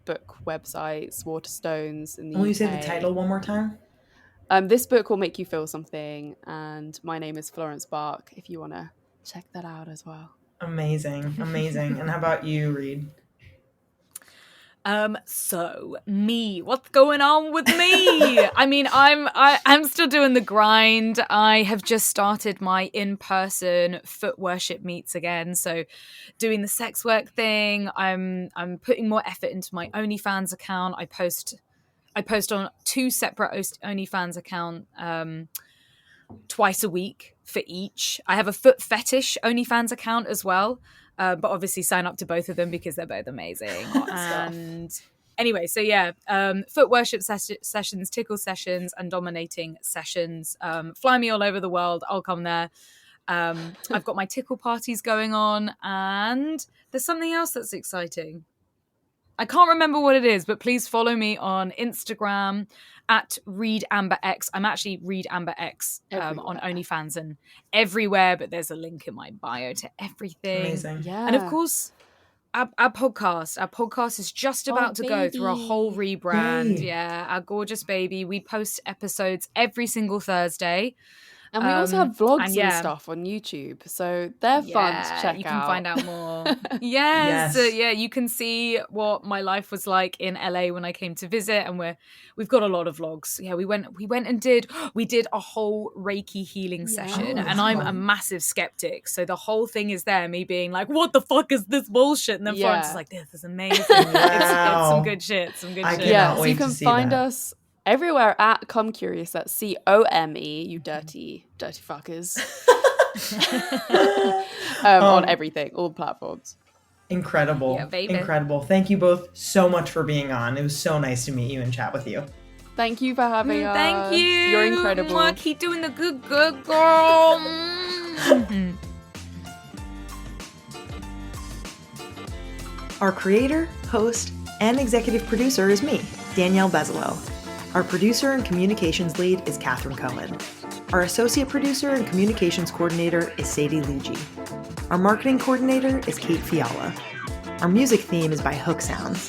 book websites, Waterstones in the UK. Will you say the title one more time? This book will make you feel something, and my name is Florence Bark, if you want to check that out as well. Amazing. And how about you, Reed? So me, what's going on with me? I mean, I'm still doing the grind. I have just started my in-person foot worship meets again. So doing the sex work thing. I'm putting more effort into my OnlyFans account. I post on 2 separate OnlyFans account twice a week for each. I have a foot fetish OnlyFans account as well. But obviously sign up to both of them because they're both amazing. And anyway, so yeah, foot worship sessions, tickle sessions, and dominating sessions. Fly me all over the world. I'll come there. I've got my tickle parties going on, and there's something else that's exciting. I can't remember what it is, but please follow me on Instagram at Reed Amber X. I'm actually Reed Amber X on OnlyFans and everywhere, but there's a link in my bio to everything. Amazing. Yeah. And of course, our podcast. Our podcast is just about to go through a whole rebrand. Yay. Yeah, our gorgeous baby. We post episodes every single Thursday. And we also have vlogs and and stuff on YouTube, so they're fun to check out. You can find out more. Yes. Yeah, you can see what my life was like in LA when I came to visit, and we've got a lot of vlogs. Yeah, we went and did a whole Reiki healing session, and I'm a massive skeptic, so the whole thing is there, me being like, what the fuck is this bullshit? And then Florence is like, this is amazing. It's some good shit. I shit. cannot So wait you can to see find that. us everywhere at Come Curious. That's COME, you dirty fuckers. On everything, all platforms. Incredible. Yeah, baby. Incredible. Thank you both so much for being on. It was so nice to meet you and chat with you. Thank you for having us. Thank you. You're incredible. Mwah, keep doing the good girl. Our creator, host, and executive producer is me, Danielle Bezalel. Our producer and communications lead is Catherine Cohen. Our associate producer and communications coordinator is Sadie Luigi. Our marketing coordinator is Kate Fiala. Our music theme is by Hook Sounds.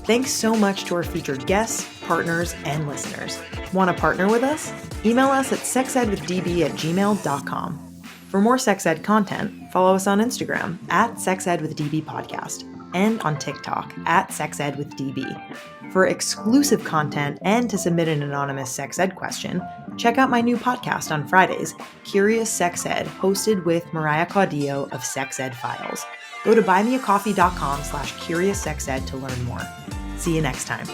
Thanks so much to our featured guests, partners, and listeners. Want to partner with us? Email us at sexedwithdb@gmail.com. For more sex ed content, follow us on Instagram at sexedwithdbpodcast and on TikTok at sexedwithdb. For exclusive content and to submit an anonymous sex ed question, check out my new podcast on Fridays, Curious Sex Ed, hosted with Mariah Caudillo of Sex Ed Files. Go to buymeacoffee.com/CuriousSexEd to learn more. See you next time.